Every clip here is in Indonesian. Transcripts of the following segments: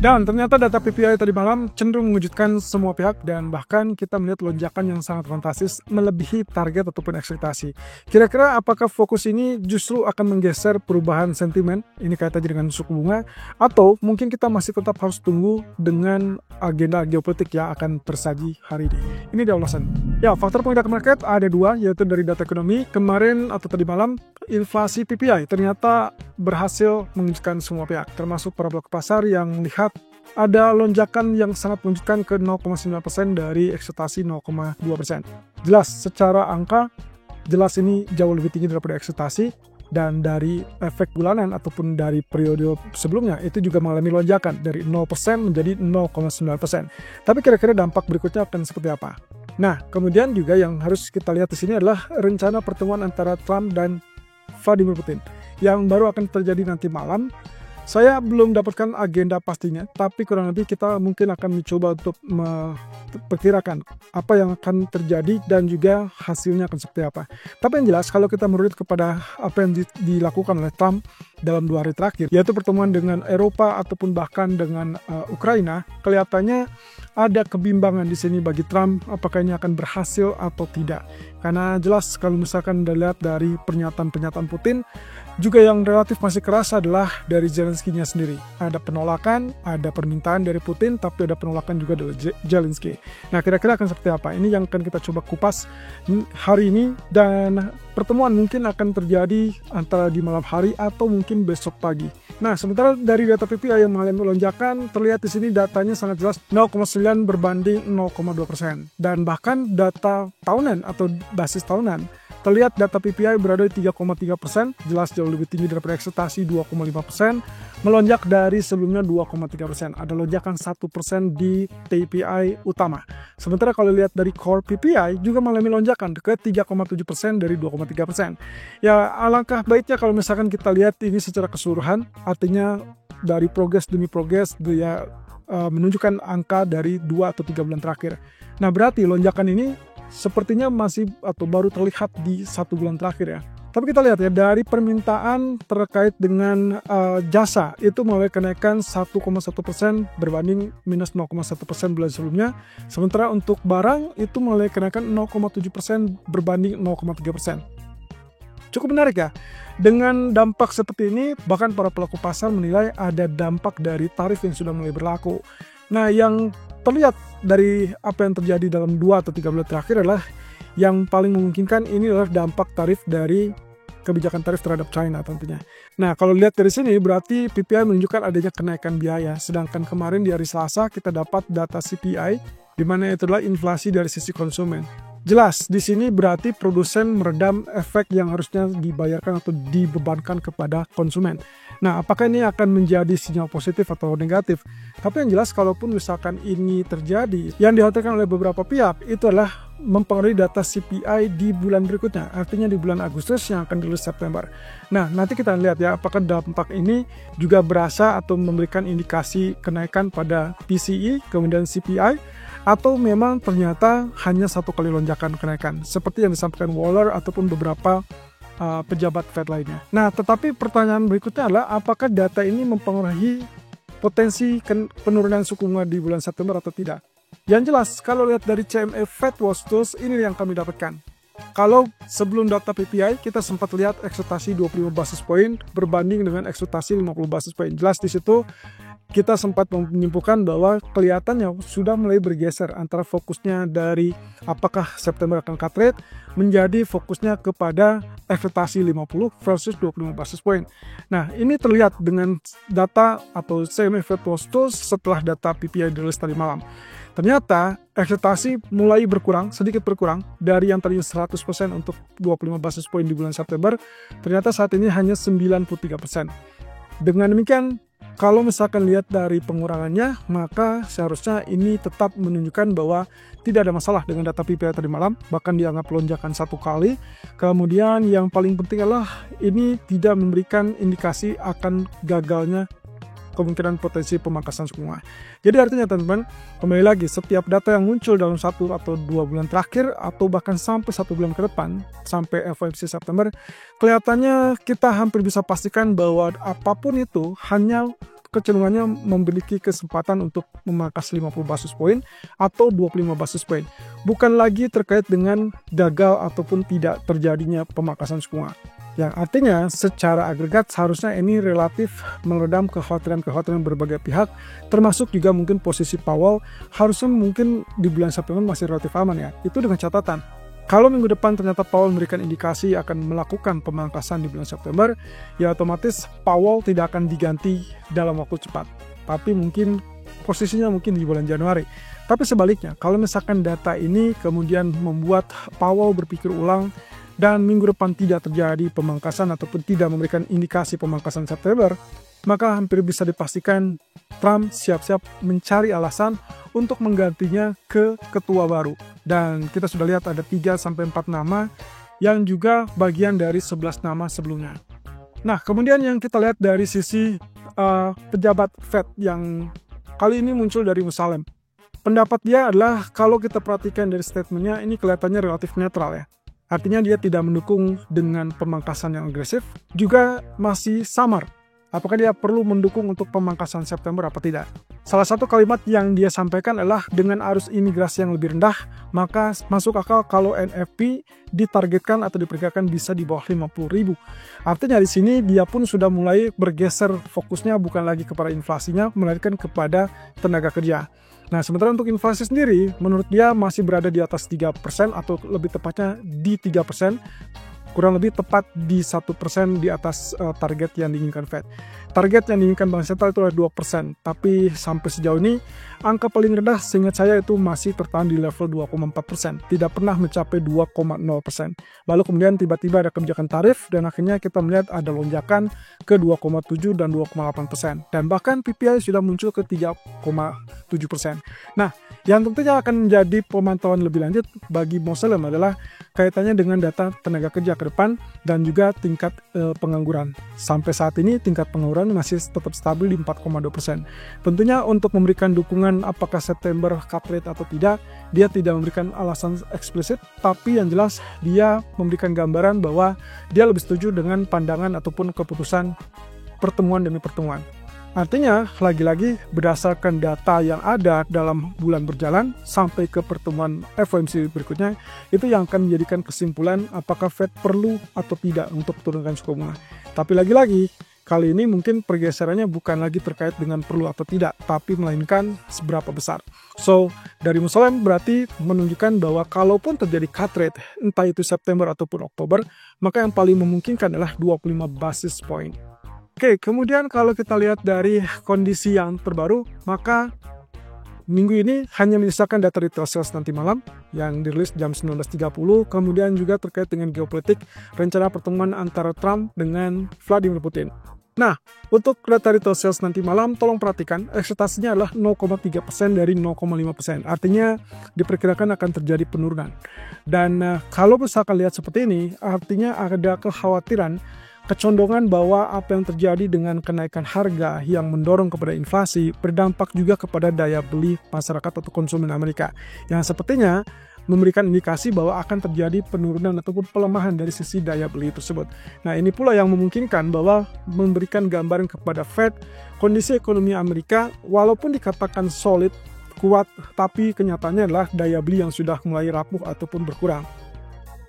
Dan ternyata data PPI tadi malam cenderung mengejutkan semua pihak dan bahkan kita melihat lonjakan yang sangat fantastis melebihi target ataupun ekspektasi. Kira-kira apakah fokus ini justru akan menggeser perubahan sentimen, ini kaitannya dengan suku bunga, atau mungkin kita masih tetap harus tunggu dengan agenda geopolitik yang akan tersaji hari ini. Ini dia ulasan. Ya, faktor penggerak market ada dua, yaitu dari data ekonomi. Kemarin atau tadi malam, inflasi PPI ternyata berhasil mengejutkan semua pihak, termasuk para pelaku pasar yang melihat ada lonjakan yang sangat mengejutkan ke 0,9% dari ekspektasi 0,2%. Jelas secara angka, jelas ini jauh lebih tinggi daripada ekspektasi, dan dari efek bulanan ataupun dari periode sebelumnya itu juga mengalami lonjakan dari 0% menjadi 0,9%. Tapi kira-kira dampak berikutnya akan seperti apa? Nah, kemudian juga yang harus kita lihat di sini adalah rencana pertemuan antara Trump dan Vladimir Putin yang baru akan terjadi nanti malam. Saya belum dapatkan agenda pastinya, tapi kurang lebih kita mungkin akan mencoba untuk memperkirakan apa yang akan terjadi dan juga hasilnya akan seperti apa. Tapi yang jelas kalau kita merunut kepada apa yang dilakukan oleh Trump dalam 2 hari terakhir, yaitu pertemuan dengan Eropa ataupun bahkan dengan Ukraina, kelihatannya ada kebimbangan di sini bagi Trump apakah ini akan berhasil atau tidak. Karena jelas kalau misalkan Anda lihat dari pernyataan-pernyataan Putin, juga yang relatif masih keras adalah dari Zelensky-nya sendiri. Ada penolakan, ada permintaan dari Putin, tapi ada penolakan juga dari Zelensky. Nah, kira-kira akan seperti apa? Ini yang akan kita coba kupas hari ini, dan pertemuan mungkin akan terjadi antara di malam hari atau mungkin besok pagi. Nah, sementara dari data PPI yang mengalami lonjakan, terlihat di sini datanya sangat jelas 0,9 berbanding 0,2%. Dan bahkan data tahunan atau basis tahunan, terlihat data PPI berada di 3,3%, jelas jauh lebih tinggi daripada ekspektasi 2,5%, melonjak dari sebelumnya 2,3%. Ada lonjakan 1% di TPI utama. Sementara kalau lihat dari core PPI juga mengalami lonjakan ke 3,7% dari 2,3%. Ya, alangkah baiknya kalau misalkan kita lihat ini secara keseluruhan, artinya dari progres demi progres dia menunjukkan angka dari 2 atau 3 bulan terakhir. Nah, berarti lonjakan ini sepertinya masih atau baru terlihat di 1 bulan terakhir ya. Tapi kita lihat ya, dari permintaan terkait dengan jasa itu mulai kenaikan 1,1% berbanding minus 0,1% bulan sebelumnya. Sementara untuk barang itu mulai kenaikan 0,7% berbanding 0,3%. Cukup menarik ya. Dengan dampak seperti ini, bahkan para pelaku pasar menilai ada dampak dari tarif yang sudah mulai berlaku. Nah, yang terlihat dari apa yang terjadi dalam 2 atau 3 bulan terakhir adalah yang paling memungkinkan ini adalah dampak tarif dari kebijakan tarif terhadap China tentunya. Nah, kalau lihat dari sini berarti PPI menunjukkan adanya kenaikan biaya. Sedangkan kemarin di hari Selasa kita dapat data CPI di mana itu adalah inflasi dari sisi konsumen. Jelas di sini berarti produsen meredam efek yang harusnya dibayarkan atau dibebankan kepada konsumen. Nah, apakah ini akan menjadi sinyal positif atau negatif? Tapi yang jelas kalaupun misalkan ini terjadi, yang dikhawatirkan oleh beberapa pihak itu adalah mempengaruhi data CPI di bulan berikutnya, artinya di bulan Agustus yang akan dirilis September. Nah, nanti kita lihat ya apakah dampak ini juga berasa atau memberikan indikasi kenaikan pada PCE, kemudian CPI, atau memang ternyata hanya 1 kali lonjakan kenaikan, seperti yang disampaikan Waller ataupun beberapa pejabat Fed lainnya. Nah, tetapi pertanyaan berikutnya adalah apakah data ini mempengaruhi potensi penurunan suku bunga di bulan September atau tidak? Yang jelas, kalau lihat dari CME Fed Watch Tools, ini yang kami dapatkan. Kalau sebelum data PPI, kita sempat lihat ekspektasi 25 basis point berbanding dengan ekspektasi 50 basis point. Jelas di situ kita sempat menyimpulkan bahwa kelihatannya sudah mulai bergeser antara fokusnya dari apakah September akan cut rate menjadi fokusnya kepada ekspektasi 50 versus 25 basis point. Nah, ini terlihat dengan data atau CME Fed Watch Tools setelah data PPI dirilis tadi malam. Ternyata ekspektasi mulai sedikit berkurang dari yang tadinya 100% untuk 25 basis point di bulan September, ternyata saat ini hanya 93%. Dengan demikian, kalau misalkan lihat dari pengurangannya, maka seharusnya ini tetap menunjukkan bahwa tidak ada masalah dengan data PPI tadi malam, bahkan dianggap lonjakan 1 kali. Kemudian yang paling penting adalah ini tidak memberikan indikasi akan gagalnya kemungkinan potensi pemangkasan suku bunga. Jadi artinya teman-teman, kembali lagi setiap data yang muncul dalam 1 atau 2 bulan terakhir atau bahkan sampai 1 bulan ke depan, sampai FOMC September, kelihatannya kita hampir bisa pastikan bahwa apapun itu hanya kecenderungannya memiliki kesempatan untuk memangkas 50 basis point atau 25 basis point. Bukan lagi terkait dengan gagal ataupun tidak terjadinya pemangkasan suku bunga. Yang artinya secara agregat seharusnya ini relatif meredam kekhawatiran-kekhawatiran berbagai pihak, termasuk juga mungkin posisi Powell harusnya mungkin di bulan September masih relatif aman ya. Itu dengan catatan, kalau minggu depan ternyata Powell memberikan indikasi akan melakukan pemangkasan di bulan September, ya otomatis Powell tidak akan diganti dalam waktu cepat. Tapi mungkin posisinya mungkin di bulan Januari. Tapi sebaliknya, kalau misalkan data ini kemudian membuat Powell berpikir ulang dan minggu depan tidak terjadi pemangkasan ataupun tidak memberikan indikasi pemangkasan September, maka hampir bisa dipastikan Trump siap-siap mencari alasan untuk menggantinya ke ketua baru. Dan kita sudah lihat ada 3-4 nama yang juga bagian dari 11 nama sebelumnya. Nah, kemudian yang kita lihat dari sisi pejabat Fed yang kali ini muncul dari Musalem. Pendapat dia adalah kalau kita perhatikan dari statementnya ini kelihatannya relatif netral ya. Artinya dia tidak mendukung dengan pemangkasan yang agresif, juga masih samar. Apakah dia perlu mendukung untuk pemangkasan September apa tidak? Salah satu kalimat yang dia sampaikan adalah dengan arus imigrasi yang lebih rendah, maka masuk akal kalau NFP ditargetkan atau diperkirakan bisa di bawah 50.000. Artinya di sini dia pun sudah mulai bergeser fokusnya bukan lagi kepada inflasinya, melainkan kepada tenaga kerja. Nah, sementara untuk inflasi sendiri, menurut dia masih berada di atas 3% atau lebih tepatnya di 3%, kurang lebih tepat di 1% di atas target yang diinginkan Fed. Target yang diinginkan Bank Sentral itu adalah 2%, tapi sampai sejauh ini angka paling rendah seingat saya itu masih tertahan di level 2,4%, tidak pernah mencapai 2,0%. Lalu kemudian tiba-tiba ada kebijakan tarif dan akhirnya kita melihat ada lonjakan ke 2,7 dan 2,8%, dan bahkan PPI sudah muncul ke 3,7%. Nah, yang tentunya akan menjadi pemantauan lebih lanjut bagi Musalem adalah kaitannya dengan data tenaga kerja ke depan dan juga tingkat pengangguran. Sampai saat ini tingkat pengangguran masih tetap stabil di 4,2%. Tentunya untuk memberikan dukungan apakah September cut rate atau tidak, dia tidak memberikan alasan eksplisit, tapi yang jelas dia memberikan gambaran bahwa dia lebih setuju dengan pandangan ataupun keputusan pertemuan demi pertemuan. Artinya, lagi-lagi berdasarkan data yang ada dalam bulan berjalan sampai ke pertemuan FOMC berikutnya, itu yang akan menjadikan kesimpulan apakah Fed perlu atau tidak untuk turunkan suku bunga. Tapi lagi-lagi, kali ini mungkin pergeserannya bukan lagi terkait dengan perlu atau tidak, tapi melainkan seberapa besar. So, dari Musalem berarti menunjukkan bahwa kalaupun terjadi cut rate, entah itu September ataupun Oktober, maka yang paling memungkinkan adalah 25 basis point. Oke, kemudian kalau kita lihat dari kondisi yang terbaru, maka minggu ini hanya menyisakan data retail sales nanti malam yang dirilis jam 19.30, kemudian juga terkait dengan geopolitik, rencana pertemuan antara Trump dengan Vladimir Putin. Nah, untuk data retail sales nanti malam, tolong perhatikan, ekspektasinya adalah 0,3% dari 0,5%. Artinya, diperkirakan akan terjadi penurunan. Dan kalau misalkan lihat seperti ini, artinya ada kekhawatiran kecondongan bahwa apa yang terjadi dengan kenaikan harga yang mendorong kepada inflasi berdampak juga kepada daya beli masyarakat atau konsumen Amerika, yang sepertinya memberikan indikasi bahwa akan terjadi penurunan ataupun pelemahan dari sisi daya beli tersebut. Nah, ini pula yang memungkinkan bahwa memberikan gambaran kepada Fed kondisi ekonomi Amerika walaupun dikatakan solid, kuat, tapi kenyataannya adalah daya beli yang sudah mulai rapuh ataupun berkurang.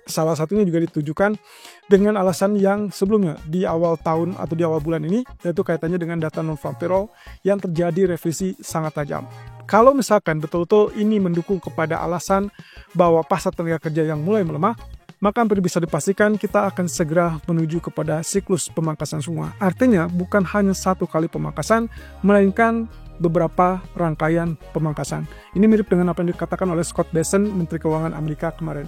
Salah satunya juga ditujukan dengan alasan yang sebelumnya di awal tahun atau di awal bulan ini, yaitu kaitannya dengan data non-farm payroll yang terjadi revisi sangat tajam. Kalau misalkan betul-betul ini mendukung kepada alasan bahwa pasar tenaga kerja yang mulai melemah, maka hampir bisa dipastikan kita akan segera menuju kepada siklus pemangkasan semua. Artinya bukan hanya satu kali pemangkasan, melainkan beberapa rangkaian pemangkasan. Ini mirip dengan apa yang dikatakan oleh Scott Bessent, Menteri Keuangan Amerika kemarin.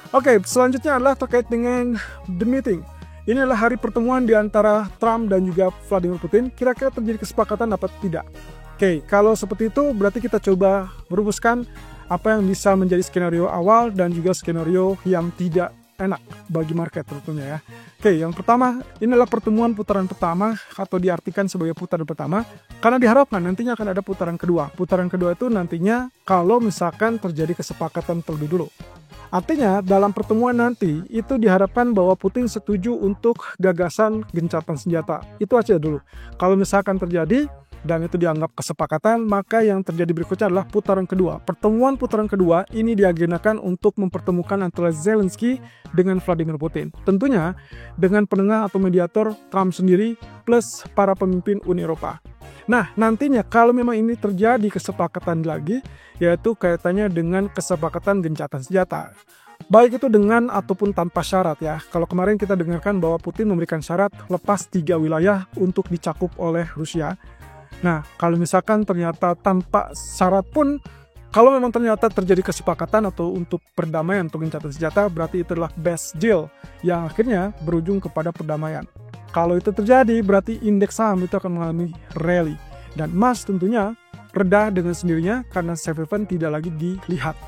Oke, selanjutnya adalah terkait dengan the meeting. Ini adalah hari pertemuan di antara Trump dan juga Vladimir Putin. Kira-kira terjadi kesepakatan apa tidak? Oke, kalau seperti itu berarti kita coba merumuskan apa yang bisa menjadi skenario awal dan juga skenario yang tidak enak bagi market tentunya ya. Oke, yang pertama ini adalah pertemuan putaran pertama atau diartikan sebagai putaran pertama karena diharapkan nantinya akan ada putaran kedua. Putaran kedua itu nantinya kalau misalkan terjadi kesepakatan terlebih dulu. Artinya dalam pertemuan nanti itu diharapkan bahwa Putin setuju untuk gagasan gencatan senjata. Itu aja dulu. Kalau misalkan terjadi dan itu dianggap kesepakatan, maka yang terjadi berikutnya adalah putaran kedua. Pertemuan putaran kedua ini diagendakan untuk mempertemukan antara Zelensky dengan Vladimir Putin. Tentunya dengan penengah atau mediator Trump sendiri plus para pemimpin Uni Eropa. Nah, nantinya kalau memang ini terjadi kesepakatan lagi, yaitu kaitannya dengan kesepakatan gencatan senjata. Baik itu dengan ataupun tanpa syarat ya. Kalau kemarin kita dengarkan bahwa Putin memberikan syarat lepas 3 wilayah untuk dicakup oleh Rusia. Nah, kalau misalkan ternyata tanpa syarat pun, kalau memang ternyata terjadi kesepakatan atau untuk perdamaian atau gencatan senjata, berarti itu adalah best deal yang akhirnya berujung kepada perdamaian. Kalau itu terjadi, berarti indeks saham itu akan mengalami rally. Dan emas tentunya reda dengan sendirinya karena safe haven tidak lagi dilihat.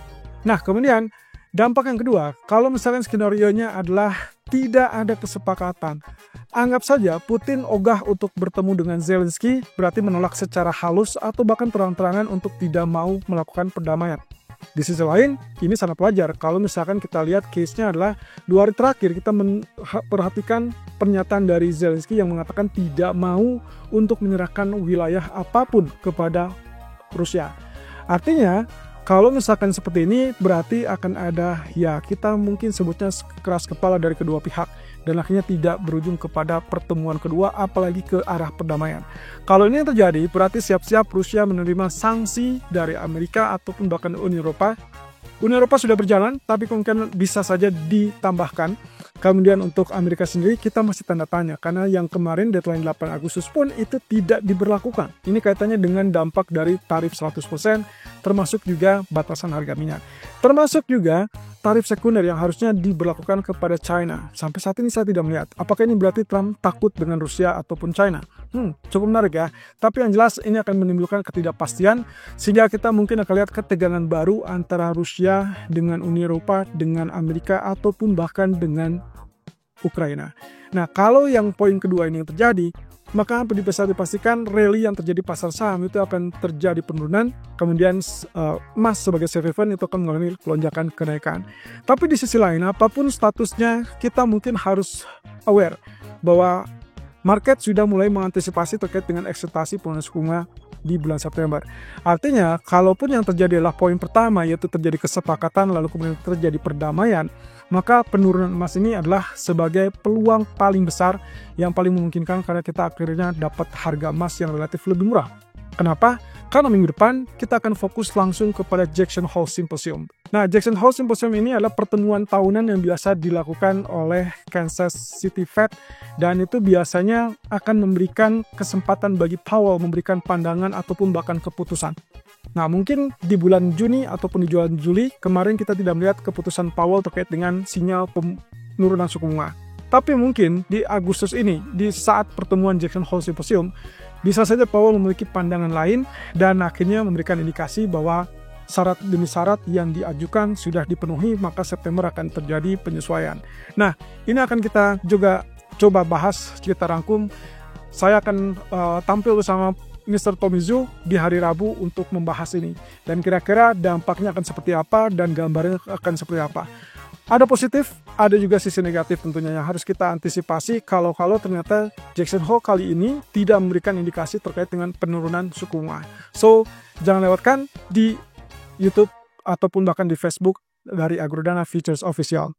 Nah, kemudian dampak yang kedua, kalau misalkan skenario-nya adalah tidak ada kesepakatan. Anggap saja Putin ogah untuk bertemu dengan Zelensky, berarti menolak secara halus atau bahkan terang-terangan untuk tidak mau melakukan perdamaian. Di sisi lain, ini sangat wajar kalau misalkan kita lihat case-nya adalah 2 hari terakhir kita perhatikan pernyataan dari Zelensky yang mengatakan tidak mau untuk menyerahkan wilayah apapun kepada Rusia. Artinya, kalau misalkan seperti ini berarti akan ada ya kita mungkin sebutnya keras kepala dari kedua pihak dan akhirnya tidak berujung kepada pertemuan kedua apalagi ke arah perdamaian. Kalau ini yang terjadi berarti siap-siap Rusia menerima sanksi dari Amerika ataupun bahkan Uni Eropa. Uni Eropa sudah berjalan tapi kemungkinan bisa saja ditambahkan. Kemudian untuk Amerika sendiri kita masih tanda tanya karena yang kemarin deadline 8 Agustus pun itu tidak diberlakukan. Ini kaitannya dengan dampak dari tarif 100% termasuk juga batasan harga minyak. Termasuk juga tarif sekunder yang harusnya diberlakukan kepada China. Sampai saat ini saya tidak melihat. Apakah ini berarti Trump takut dengan Rusia ataupun China? Cukup menarik ya. Tapi yang jelas ini akan menimbulkan ketidakpastian sehingga kita mungkin akan lihat ketegangan baru antara Rusia dengan Uni Eropa, dengan Amerika ataupun bahkan dengan Ukraina. Nah, kalau yang poin kedua ini yang terjadi, maka bisa dipastikan rally yang terjadi pasar saham itu akan terjadi penurunan, kemudian emas sebagai safe haven itu akan mengalami lonjakan kenaikan. Tapi di sisi lain, apapun statusnya, kita mungkin harus aware bahwa market sudah mulai mengantisipasi terkait dengan ekspektasi penurunan suku bunga di bulan September. Artinya, kalaupun yang terjadi adalah poin pertama, yaitu terjadi kesepakatan lalu kemudian terjadi perdamaian, maka penurunan emas ini adalah sebagai peluang paling besar yang paling memungkinkan karena kita akhirnya dapat harga emas yang relatif lebih murah. Kenapa? Karena minggu depan kita akan fokus langsung kepada Jackson Hole Symposium. Nah, Jackson Hole Symposium ini adalah pertemuan tahunan yang biasa dilakukan oleh Kansas City Fed dan itu biasanya akan memberikan kesempatan bagi Powell memberikan pandangan ataupun bahkan keputusan. Nah, mungkin di bulan Juni ataupun di bulan Juli kemarin kita tidak melihat keputusan Powell terkait dengan sinyal penurunan suku bunga. Tapi mungkin di Agustus ini, di saat pertemuan Jackson Hole Symposium, bisa saja Powell memiliki pandangan lain dan akhirnya memberikan indikasi bahwa syarat demi syarat yang diajukan sudah dipenuhi, maka September akan terjadi penyesuaian. Nah, ini akan kita juga coba bahas, kita rangkum. Saya akan tampil bersama Mr. Tomizu di hari Rabu untuk membahas ini. Dan kira-kira dampaknya akan seperti apa dan gambarnya akan seperti apa. Ada positif, ada juga sisi negatif tentunya yang harus kita antisipasi kalau ternyata Jackson Hole kali ini tidak memberikan indikasi terkait dengan penurunan suku bunga. So, jangan lewatkan di YouTube ataupun bahkan di Facebook dari Agrodana Futures Official.